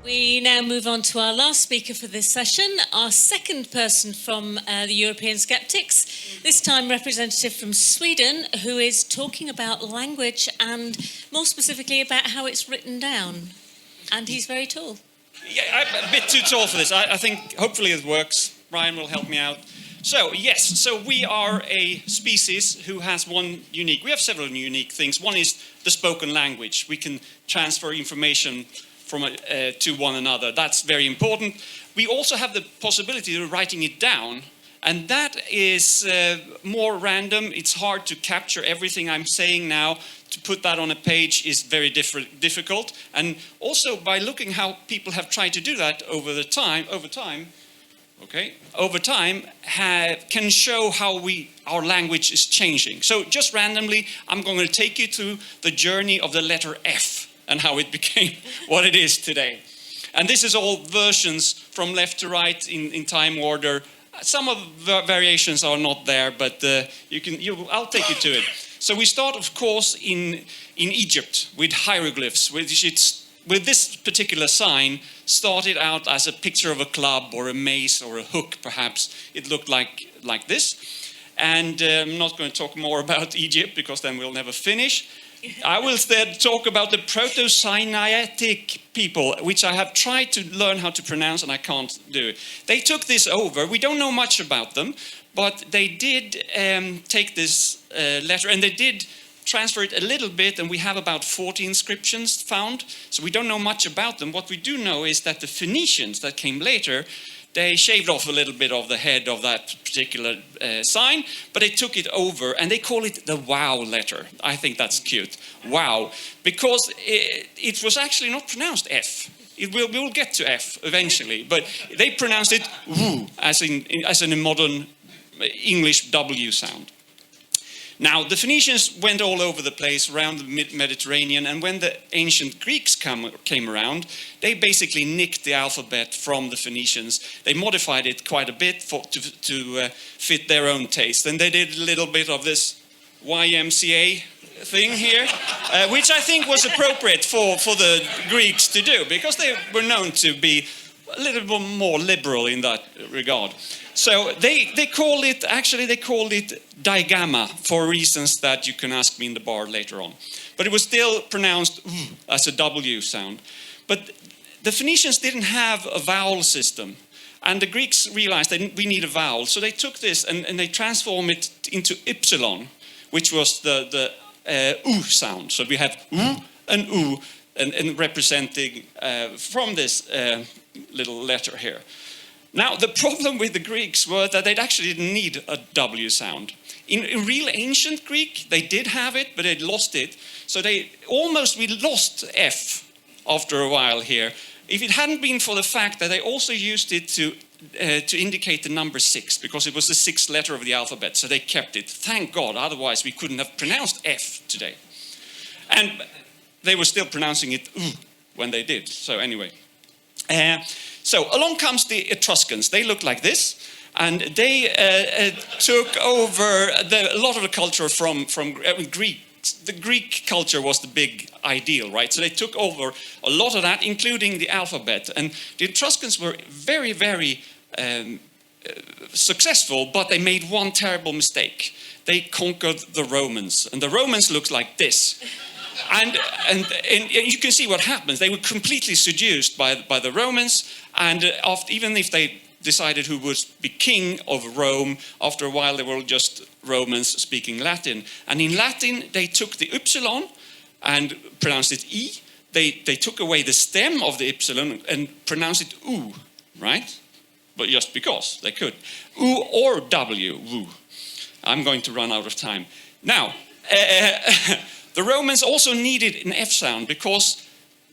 We now move on to our last speaker for this session, our second person from the European Skeptics, this time representative from Sweden, who is talking about language and more specifically about how it's written down. And he's very tall. Yeah, I'm a bit too tall for this. I think hopefully it works. Ryan will help me out. So, yes, so we are a species who has we have several unique things. One is the spoken language. We can transfer information from to one another. That's very important. We also have the possibility of writing it down, and that is more random. It's hard to capture everything I'm saying now. To put that on a page is very difficult. And also by looking how people have tried to do that over time, can show how our language is changing. So just randomly, I'm going to take you through the journey of the letter F and how it became what it is today. And this is all versions from left to right in time order. Some of the variations are not there, but I'll take you to it. So we start, of course, in Egypt with hieroglyphs, with this particular sign started out as a picture of a club or a mace or a hook, perhaps. It looked like this. And I'm not going to talk more about Egypt because then we'll never finish. I will instead talk about the Proto-Sinaitic people, which I have tried to learn how to pronounce and I can't do. They took this over. We don't know much about them, but they did take this letter and they did transfer it a little bit, and we have about 40 inscriptions found. So we don't know much about them. What we do know is that the Phoenicians that came later, they shaved off a little bit of the head of that particular sign, but they took it over and they call it the wow letter. I think that's cute. Wow. Because it was actually not pronounced F. We will get to F eventually, but they pronounced it woo, as in a modern English W sound. Now, the Phoenicians went all over the place around the Mediterranean, and when the ancient Greeks came around, they basically nicked the alphabet from the Phoenicians. They modified it quite a bit to fit their own taste. And they did a little bit of this YMCA thing here, which I think was appropriate for the Greeks to do, because they were known to be a little bit more liberal in that regard. So they called it digamma for reasons that you can ask me in the bar later on. But it was still pronounced as a W sound. But the Phoenicians didn't have a vowel system. And the Greeks realized that we need a vowel. So they took this and they transformed it into ypsilon, which was the U sound. So we have U and U and representing from this little letter here. Now, the problem with the Greeks was that they actually didn't need a W sound. In real ancient Greek, they did have it, but they lost it. So we lost F after a while here. If it hadn't been for the fact that they also used it to indicate the number 6, because it was the 6th letter of the alphabet, so they kept it. Thank God, otherwise we couldn't have pronounced F today. And they were still pronouncing it when they did. So anyway. So along comes the Etruscans. They look like this, and they took over a lot of the culture from Greek. The Greek culture was the big ideal, right? So they took over a lot of that, including the alphabet. And the Etruscans were very, very successful, but they made one terrible mistake. They conquered the Romans, and the Romans looked like this. And you can see what happens. They were completely seduced by the Romans, and even if they decided who would be king of Rome, after a while they were just Romans speaking Latin. And in Latin, they took the ypsilon and pronounced it E. They took away the stem of the ypsilon and pronounced it U, right? But just because they could. U or W, woo. I'm going to run out of time. Now, the Romans also needed an F sound because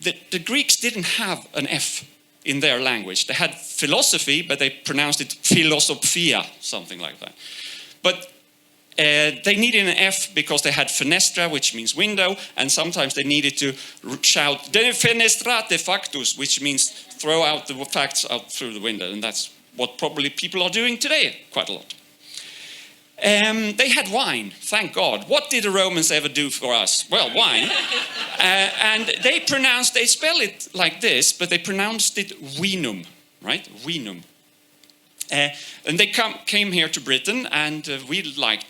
the Greeks didn't have an F in their language. They had philosophy, but they pronounced it philosophia, something like that. But they needed an F because they had fenestra, which means window, and sometimes they needed to shout de fenestrate factus, which means throw out the facts out through the window, and that's what probably people are doing today quite a lot. They had wine, thank God. What did the Romans ever do for us? Well, wine. And they spell it like this, but they pronounced it vinum, right? Vinum. And they came here to Britain, and we liked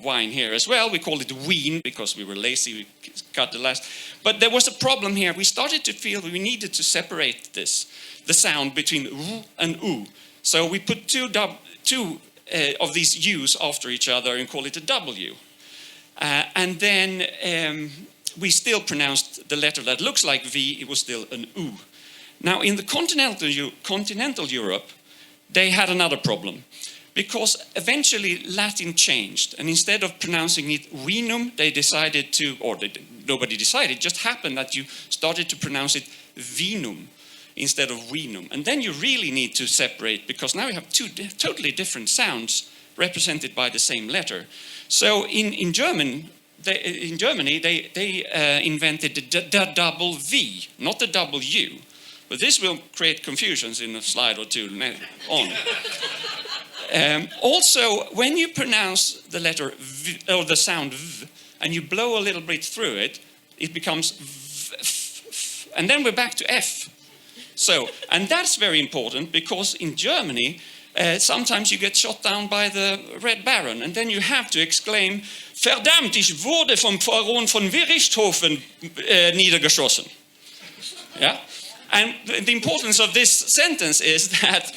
wine here as well. We called it wine because we were lazy, we cut the last. But there was a problem here. We started to feel we needed to separate the sound between w and u. So we put two of these u's after each other and call it a w. And then we still pronounced the letter that looks like v, it was still an u. Now in the continental Europe, they had another problem, because eventually Latin changed, and instead of pronouncing it vinum, they decided to, nobody decided, it just happened that you started to pronounce it vinum instead of vinum. And then you really need to separate, because now you have two totally different sounds represented by the same letter. So in Germany, they invented the double V, not the double U. But this will create confusions in a slide or two on. Also, when you pronounce the letter v, or the sound v, and you blow a little bit through it, it becomes v, f, f, and then we're back to f. So, and that's very important, because in Germany, sometimes you get shot down by the Red Baron, and then you have to exclaim, "Verdammt, ich wurde vom Baron von Richthofen niedergeschossen." Yeah? And the importance of this sentence is that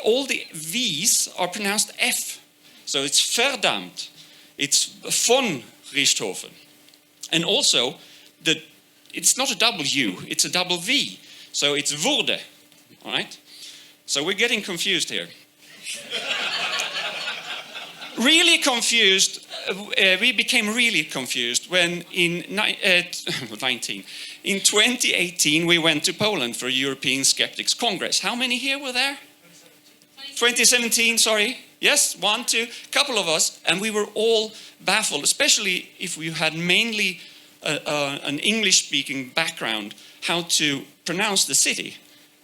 all the V's are pronounced F. So it's verdammt, it's von Richthofen. And also, it's not a W, it's a double V. So it's wurde, all right? So we're getting confused here. Really confused, we became really confused when in 2018 we went to Poland for a European Skeptics Congress. How many here were there? 2017, sorry. Yes, one, two, couple of us, and we were all baffled, especially if we had mainly an English-speaking background, how to pronounce the city.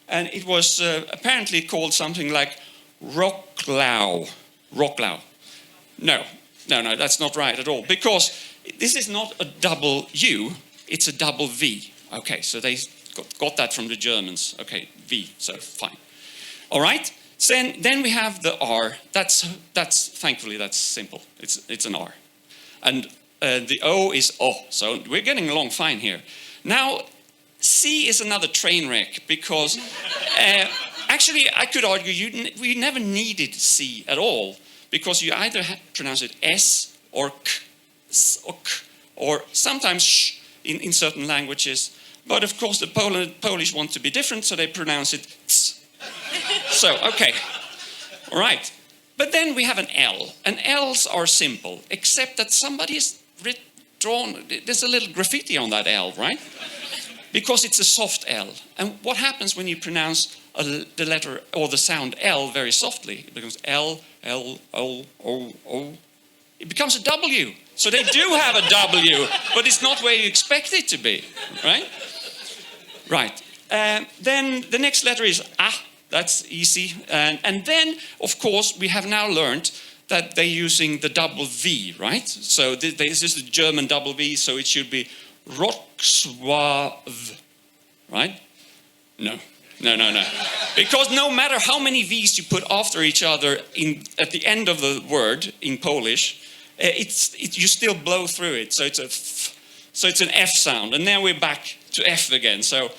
And it was apparently called something like Wrocław. Wrocław. No, that's not right at all, because this is not a double U, it's a double V. Okay, so they got that from the Germans. Okay, V, so fine. All right, then we have the R. That's thankfully that's simple. It's an R, and the O is O. So we're getting along fine here. Now C is another train wreck, because actually I could argue we never needed C at all, because you either pronounce it S or K, S or K, or sometimes sh in certain languages. But of course the Polish want to be different, so they pronounce it ts. So, okay, all right. But then we have an L, and L's are simple, except that somebody's drawn, there's a little graffiti on that L, right? Because it's a soft L. And what happens when you pronounce the letter or the sound L very softly? It becomes L, L, O, O, O. It becomes a W. So they do have a W, but it's not where you expect it to be, right? Right. Then the next letter is A. That's easy. And then, of course, we have now learned that they're using the double V, right? So this is the German double V, so it should be Wrocław, right? No. Because no matter how many V's you put after each other at the end of the word in Polish, you still blow through it. So it's an F sound, and now we're back to F again. So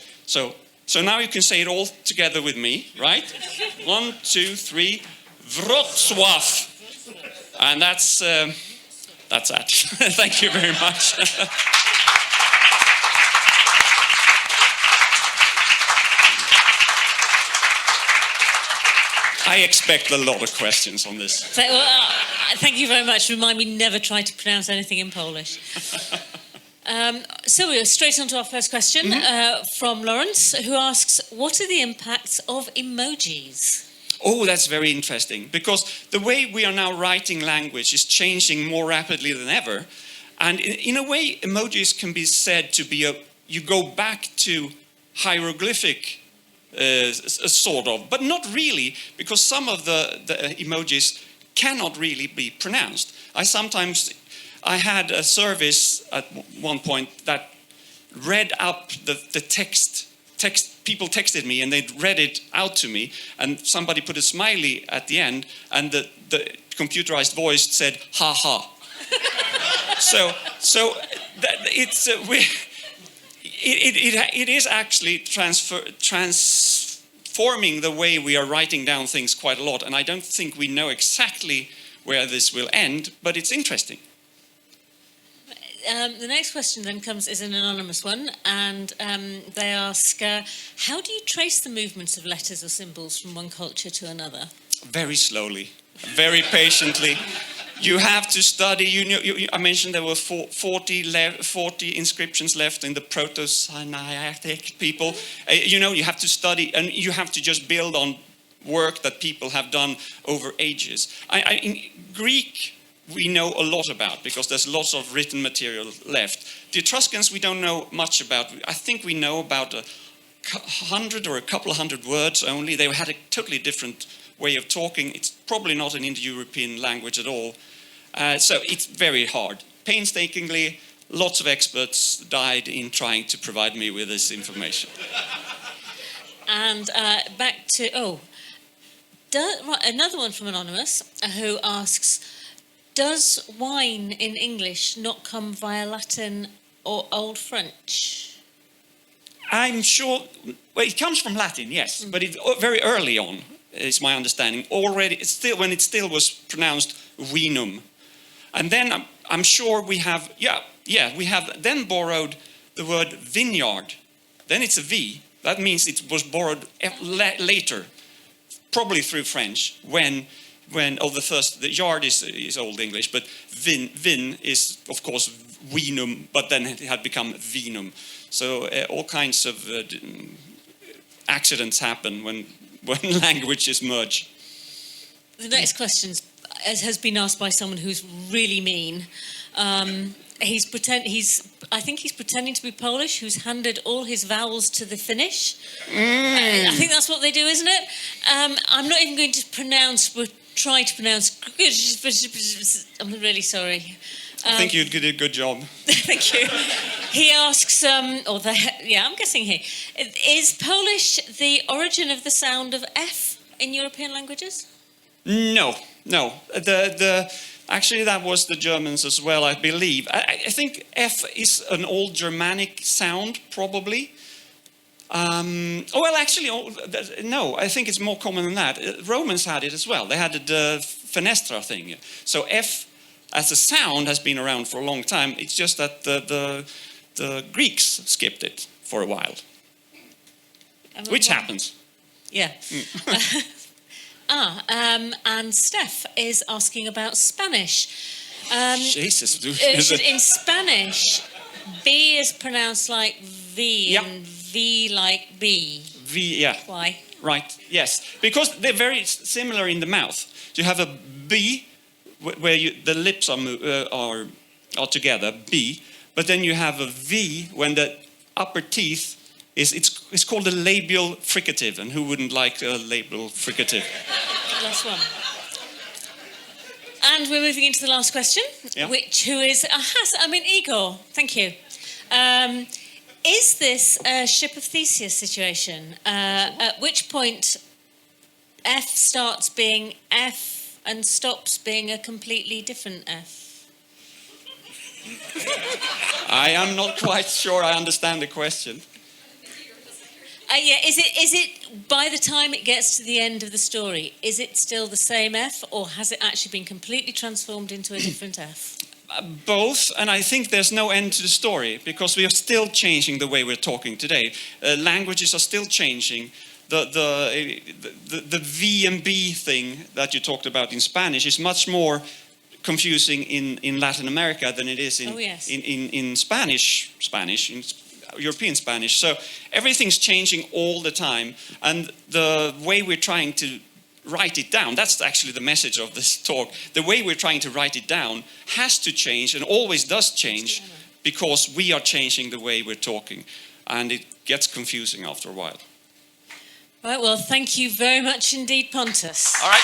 now you can say it all together with me, right? 1, 2, 3, Wrocław, and that's that. Thank you very much. I expect a lot of questions on this. Thank you very much. Remind me never try to pronounce anything in Polish. So we're straight on to our first question from Lawrence, who asks, what are the impacts of emojis? Oh, that's very interesting, because the way we are now writing language is changing more rapidly than ever. And in a way, emojis can be said to be you go back to hieroglyphic sort of, but not really, because some of the emojis cannot really be pronounced. I had a service at one point that read up the text. People texted me and they read it out to me, and somebody put a smiley at the end, and the computerized voice said "ha ha." It is actually transforming the way we are writing down things quite a lot, and I don't think we know exactly where this will end, but it's interesting. The next question then is an anonymous one, and they ask, how do you trace the movements of letters or symbols from one culture to another? Very slowly, very patiently. You have to study. I mentioned there were 40 inscriptions left in the Proto-Sinaitic people. You have to study, and you have to just build on work that people have done over ages. In Greek, we know a lot about, because there's lots of written material left. The Etruscans we don't know much about. I think we know about 100 or a couple of hundred words only. They had a totally different way of talking. It's probably not an Indo-European language at all. So it's very hard. Painstakingly, lots of experts died in trying to provide me with this information. And back to, another one from Anonymous, who asks, does wine in English not come via Latin or Old French? I'm sure, well, it comes from Latin, yes, but very early on, is my understanding. Already, when it still was pronounced vinum. And then I'm sure we have then borrowed the word vineyard. Then it's a V. That means it was borrowed later, probably through French, the yard is Old English, but vin is, of course, vinum, but then it had become vinum. So all kinds of accidents happen when languages merge. The next question has been asked by someone who's really mean. I think he's pretending to be Polish, who's handed all his vowels to the Finnish. I think that's what they do, isn't it? I'm not even going to try to pronounce. I'm really sorry. I think you did a good job. Thank you. He asks, I'm guessing here, is Polish the origin of the sound of F in European languages? No. Actually, that was the Germans as well, I believe. I think F is an old Germanic sound, probably. No, I think it's more common than that. Romans had it as well. They had the fenestra thing. So F as a sound has been around for a long time. It's just that the Greeks skipped it for a while. Which happens. Yeah. And Steph is asking about Spanish. Jesus. In Spanish, B is pronounced like V and V like B. V, yeah. Why? Right, yes. Because they're very similar in the mouth. You have a B, where the lips are together, B. But then you have a V when the upper teeth it's called a labial fricative, and who wouldn't like a labial fricative? Last one. And we're moving into the last question, Igor, thank you. Is this a Ship of Theseus situation? At which point F starts being F and stops being a completely different F? I am not quite sure I understand the question. Is it by the time it gets to the end of the story, is it still the same F, or has it actually been completely transformed into a different F? Both, and I think there's no end to the story, because we are still changing the way we're talking today. Languages are still changing. The V and B thing that you talked about in Spanish is much more confusing in Latin America than it is in Spanish, in European Spanish. So everything's changing all the time, and the way we're trying to write it down, that's actually the message of this talk. The way we're trying to write it down has to change, and always does change, because we are changing the way we're talking, and it gets confusing after a while. Right, well, thank you very much indeed, Pontus. All right.